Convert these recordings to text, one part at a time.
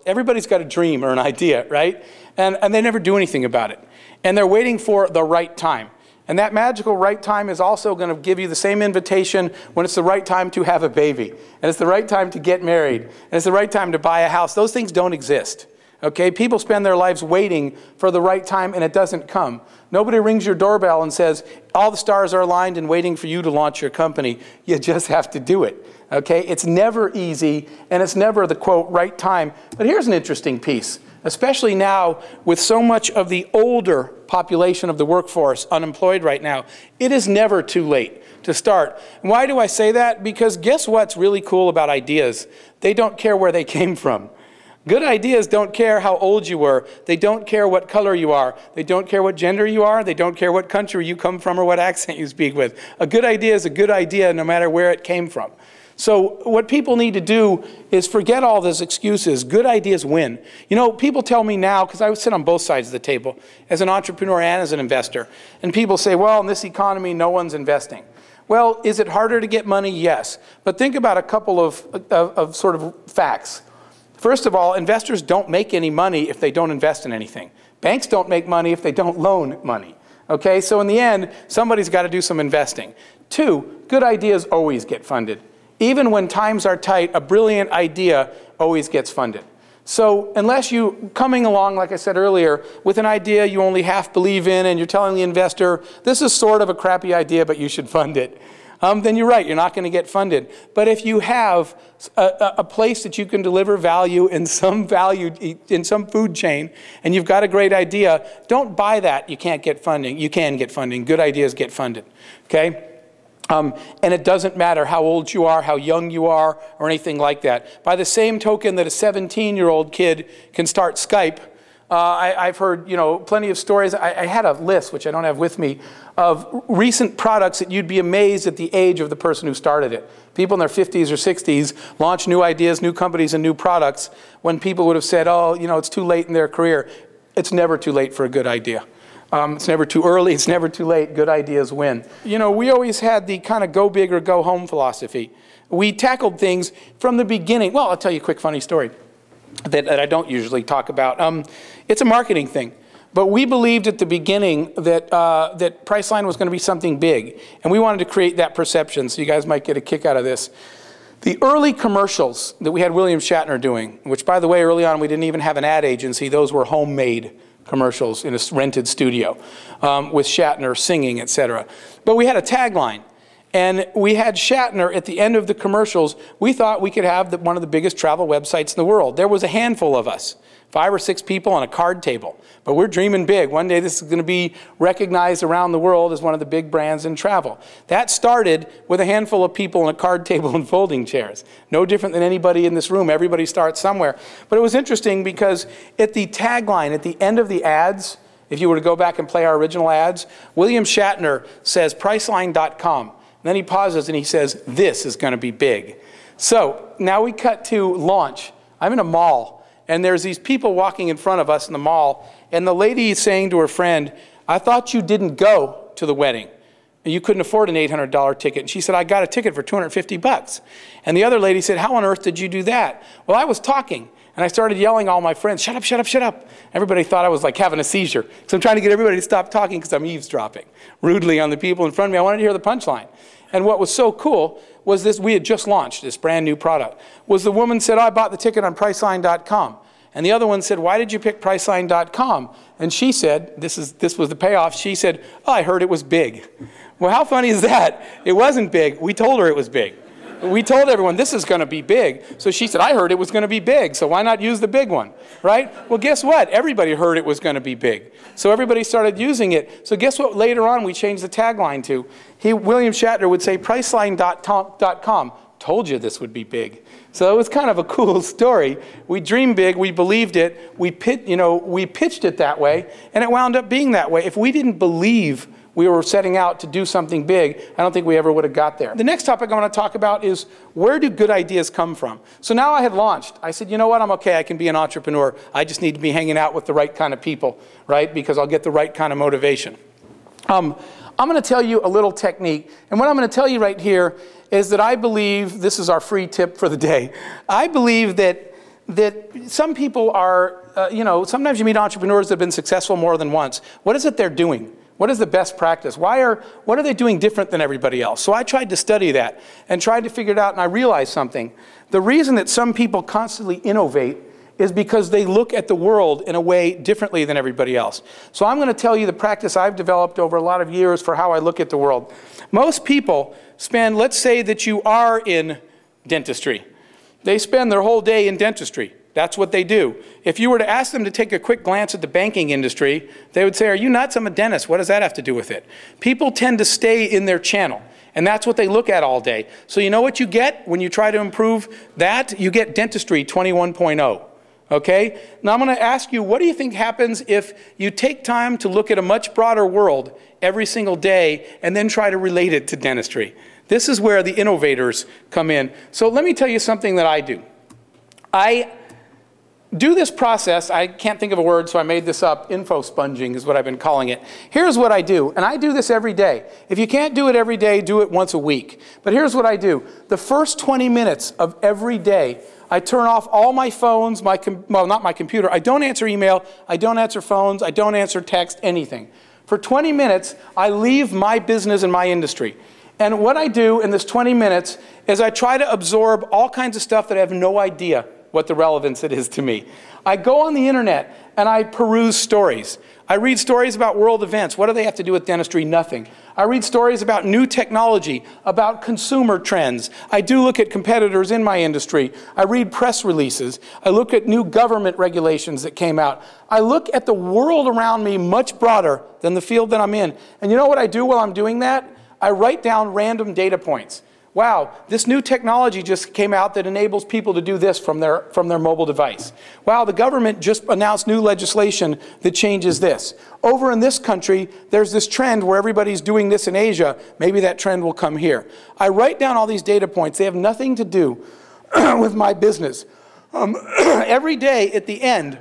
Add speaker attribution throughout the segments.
Speaker 1: everybody's got a dream or an idea, right? And they never do anything about it. And they're waiting for the right time. And that magical right time is also going to give you the same invitation when it's the right time to have a baby. And it's the right time to get married. And it's the right time to buy a house. Those things don't exist. Okay? People spend their lives waiting for the right time, and it doesn't come. Nobody rings your doorbell and says, all the stars are aligned and waiting for you to launch your company. You just have to do it. Okay? It's never easy, and it's never the, quote, right time. But here's an interesting piece, especially now with so much of the older population of the workforce unemployed right now. It is never too late to start. Why do I say that? Because guess what's really cool about ideas? They don't care where they came from. Good ideas don't care how old you were. They don't care what color you are. They don't care what gender you are. They don't care what country you come from or what accent you speak with. A good idea is a good idea no matter where it came from. So what people need to do is forget all those excuses. Good ideas win. You know, people tell me now, because I sit on both sides of the table, as an entrepreneur and as an investor, and people say, well, in this economy, no one's investing. Well, is it harder to get money? Yes. But think about a couple of sort of facts. First of all, investors don't make any money if they don't invest in anything. Banks don't make money if they don't loan money. Okay, so in the end, somebody's got to do some investing. Two, good ideas always get funded. Even when times are tight, a brilliant idea always gets funded. So unless you coming along, like I said earlier, with an idea you only half believe in and you're telling the investor, this is sort of a crappy idea, but you should fund it, then you're right, you're not going to get funded. But if you have a place that you can deliver value in some food chain, and you've got a great idea, don't buy that. You can't get funding. You can get funding. Good ideas get funded. Okay? And it doesn't matter how old you are, how young you are, or anything like that. By the same token that a 17-year-old kid can start Skype, I've heard, you know, plenty of stories. I had a list, which I don't have with me, of recent products that you'd be amazed at the age of the person who started it. People in their 50s or 60s launch new ideas, new companies, and new products when people would have said, oh, you know, it's too late in their career. It's never too late for a good idea. It's never too early, it's never too late. Good ideas win. You know, we always had the kind of go big or go home philosophy. We tackled things from the beginning. Well, I'll tell you a quick funny story that I don't usually talk about. It's a marketing thing. But we believed at the beginning that, that Priceline was going to be something big. And we wanted to create that perception, so you guys might get a kick out of this. The early commercials that we had William Shatner doing, which, by the way, early on we didn't even have an ad agency. Those were homemade commercials in a rented studio with Shatner singing, etc. But we had a tagline. And we had Shatner at the end of the commercials. We thought we could have one of the biggest travel websites in the world. There was a handful of us, 5 or 6 people on a card table. But we're dreaming big. One day this is going to be recognized around the world as one of the big brands in travel. That started with a handful of people on a card table and folding chairs. No different than anybody in this room. Everybody starts somewhere. But it was interesting because at the tagline, at the end of the ads, if you were to go back and play our original ads, William Shatner says Priceline.com. Then he pauses and he says, this is going to be big. So now we cut to launch. I'm in a mall, and there's these people walking in front of us in the mall, and the lady is saying to her friend, I thought you didn't go to the wedding. You couldn't afford an $800 ticket. And she said, I got a ticket for $250. And the other lady said, how on earth did you do that? Well, I was talking. And I started yelling at all my friends, shut up, shut up, shut up. Everybody thought I was like having a seizure. So I'm trying to get everybody to stop talking because I'm eavesdropping rudely on the people in front of me. I wanted to hear the punchline. And what was so cool was this, we had just launched this brand new product, was the woman said, oh, I bought the ticket on Priceline.com. And the other one said, why did you pick Priceline.com? And she said, this was the payoff, she said, oh, I heard it was big. Well, how funny is that? It wasn't big. We told her it was big. We told everyone this is going to be big. So she said, I heard it was going to be big, so why not use the big one, right? Well, guess what? Everybody heard it was going to be big. So everybody started using it. So guess what? Later on, we changed the tagline to, William Shatner would say, Priceline.com, told you this would be big. So it was kind of a cool story. We dreamed big, we believed it, we pitched it that way, and it wound up being that way. If we didn't believe we were setting out to do something big, I don't think we ever would have got there. The next topic I want to talk about is, where do good ideas come from? So now I had launched. I said, you know what, I'm okay, I can be an entrepreneur. I just need to be hanging out with the right kind of people, right? Because I'll get the right kind of motivation. I'm going to tell you a little technique. And what I'm going to tell you right here is that I believe, this is our free tip for the day, I believe that that some people are, sometimes you meet entrepreneurs that have been successful more than once. What is it they're doing? What is the best practice? What are they doing different than everybody else? So I tried to study that and tried to figure it out, and I realized something. The reason that some people constantly innovate is because they look at the world in a way differently than everybody else. So I'm going to tell you the practice I've developed over a lot of years for how I look at the world. Most people spend, let's say that you are in dentistry. They spend their whole day in dentistry. That's what they do. If you were to ask them to take a quick glance at the banking industry, they would say, are you nuts? I'm a dentist. What does that have to do with it? People tend to stay in their channel, and that's what they look at all day. So you know what you get when you try to improve that? You get dentistry 21.0. Okay? Now I'm going to ask you, what do you think happens if you take time to look at a much broader world every single day and then try to relate it to dentistry? This is where the innovators come in. So let me tell you something that I do. I do this process, I can't think of a word, so I made this up. Info sponging is what I've been calling it. Here's what I do, and I do this every day. If you can't do it every day, do it once a week. But here's what I do. The first 20 minutes of every day, I turn off all my phones, well, not my computer. I don't answer email, I don't answer phones, I don't answer text, anything. For 20 minutes, I leave my business and my industry. And what I do in this 20 minutes is I try to absorb all kinds of stuff that I have no idea what the relevance it is to me. I go on the internet and I peruse stories. I read stories about world events. What do they have to do with dentistry? Nothing. I read stories about new technology, about consumer trends. I do look at competitors in my industry. I read press releases. I look at new government regulations that came out. I look at the world around me much broader than the field that I'm in. And you know what I do while I'm doing that? I write down random data points. Wow, this new technology just came out that enables people to do this from their mobile device. Wow, the government just announced new legislation that changes this. Over in this country, there's this trend where everybody's doing this in Asia. Maybe that trend will come here. I write down all these data points. They have nothing to do with my business. Every day at the end,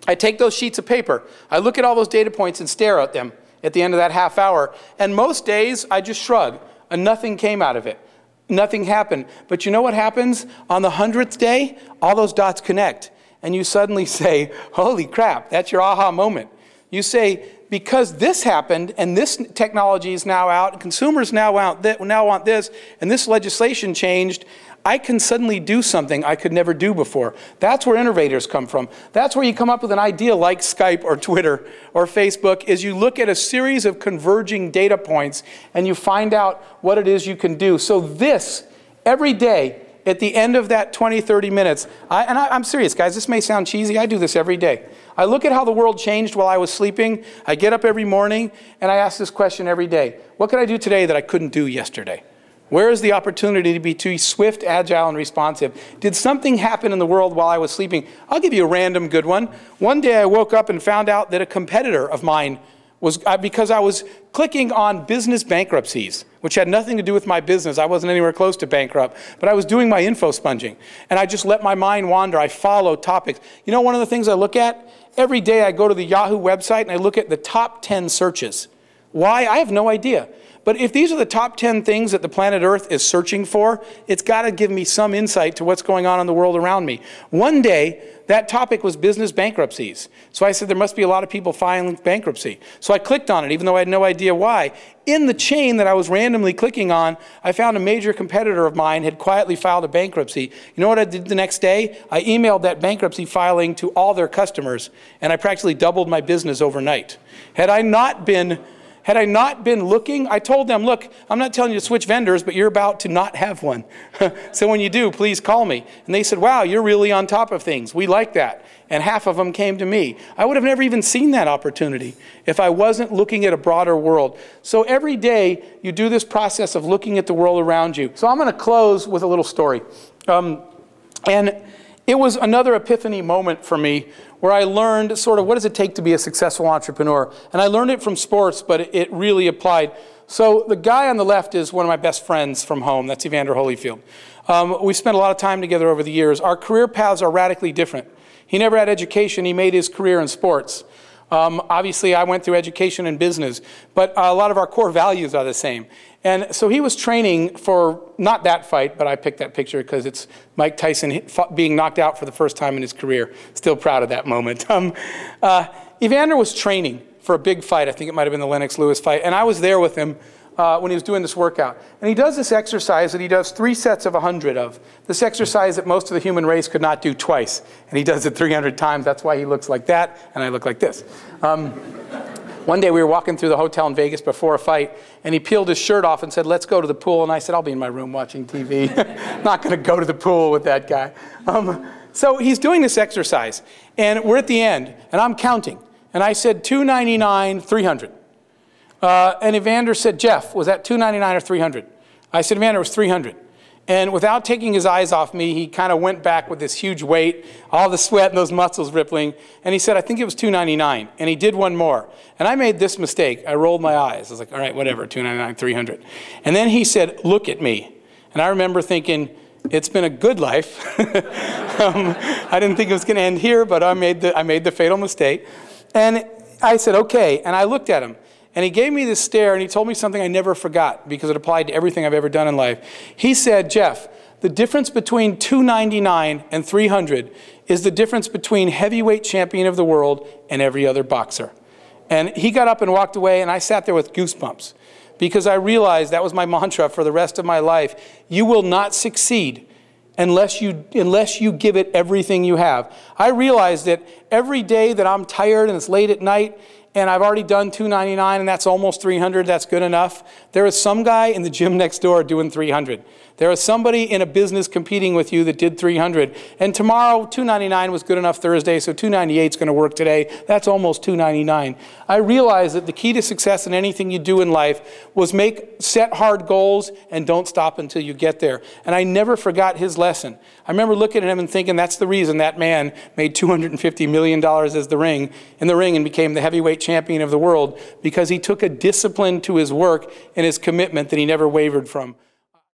Speaker 1: I take those sheets of paper. I look at all those data points and stare at them at the end of that half hour. And most days, I just shrug, and nothing came out of it. Nothing happened. But you know what happens? On the 100th day, all those dots connect. And you suddenly say, holy crap, that's your aha moment. You say, because this happened, and this technology is now out, and consumers now want this, and this legislation changed, I can suddenly do something I could never do before. That's where innovators come from. That's where you come up with an idea like Skype or Twitter or Facebook, is you look at a series of converging data points and you find out what it is you can do. So this, every day, at the end of that 20, 30 minutes, I'm serious, guys, this may sound cheesy, I do this every day. I look at how the world changed while I was sleeping, I get up every morning, and I ask this question every day. What could I do today that I couldn't do yesterday? Where is the opportunity to be too swift, agile, and responsive? Did something happen in the world while I was sleeping? I'll give you a random good one. One day I woke up and found out that a competitor of mine was, because I was clicking on business bankruptcies, which had nothing to do with my business. I wasn't anywhere close to bankrupt, but I was doing my info sponging. And I just let my mind wander. I follow topics. You know one of the things I look at? Every day I go to the Yahoo website and I look at the top 10 searches. Why? I have no idea. But if these are the top 10 things that the planet Earth is searching for, it's got to give me some insight to what's going on in the world around me. One day, that topic was business bankruptcies. So I said there must be a lot of people filing bankruptcy. So I clicked on it, even though I had no idea why. In the chain that I was randomly clicking on, I found a major competitor of mine had quietly filed a bankruptcy. You know what I did the next day? I emailed that bankruptcy filing to all their customers, and I practically doubled my business overnight. Had I not been looking, I told them, look, I'm not telling you to switch vendors, but you're about to not have one. So when you do, please call me. And they said, wow, you're really on top of things. We like that. And half of them came to me. I would have never even seen that opportunity if I wasn't looking at a broader world. So every day, you do this process of looking at the world around you. So I'm going to close with a little story. And it was another epiphany moment for me where I learned sort of what does it take to be a successful entrepreneur. And I learned it from sports, but it really applied. So the guy on the left is one of my best friends from home. That's Evander Holyfield. We spent a lot of time together over the years. Our career paths are radically different. He never had education. He made his career in sports. Obviously, I went through education and business, but a lot of our core values are the same. And so he was training for, not that fight, but I picked that picture because it's Mike Tyson being knocked out for the first time in his career. Still proud of that moment. Evander was training for a big fight. I think it might have been the Lennox Lewis fight. And I was there with him when he was doing this workout. And he does this exercise that he does 3 sets of 100 of. This exercise that most of the human race could not do twice. And he does it 300 times. That's why he looks like that, and I look like this. One day we were walking through the hotel in Vegas before a fight, and he peeled his shirt off and said, let's go to the pool. And I said, I'll be in my room watching TV. Not going to go to the pool with that guy. So he's doing this exercise, and we're at the end, and I'm counting. And I said, 299, 300. And Evander said, Jeff, was that 299 or 300? I said, Evander, it was 300. And without taking his eyes off me, he kind of went back with this huge weight, all the sweat and those muscles rippling. And he said, I think it was 299. And he did one more. And I made this mistake. I rolled my eyes. I was like, all right, whatever, 299, 300. And then he said, look at me. And I remember thinking, it's been a good life. I didn't think it was going to end here, but I made the fatal mistake. And I said, okay. And I looked at him. And he gave me this stare, and he told me something I never forgot because it applied to everything I've ever done in life. He said, Jeff, the difference between 299 and 300 is the difference between heavyweight champion of the world and every other boxer. And he got up and walked away, and I sat there with goosebumps because I realized that was my mantra for the rest of my life. You will not succeed unless you give it everything you have. I realized that every day that I'm tired and it's late at night, and I've already done 299, and that's almost 300, that's good enough. There is some guy in the gym next door doing 300. There is somebody in a business competing with you that did 300. And tomorrow, 299 was good enough Thursday, so 298 is going to work today. That's almost 299. I realized that the key to success in anything you do in life was set hard goals and don't stop until you get there. And I never forgot his lesson. I remember looking at him and thinking that's the reason that man made $250 million in the ring and became the heavyweight champion of the world, because he took a discipline to his work and his commitment that he never wavered from.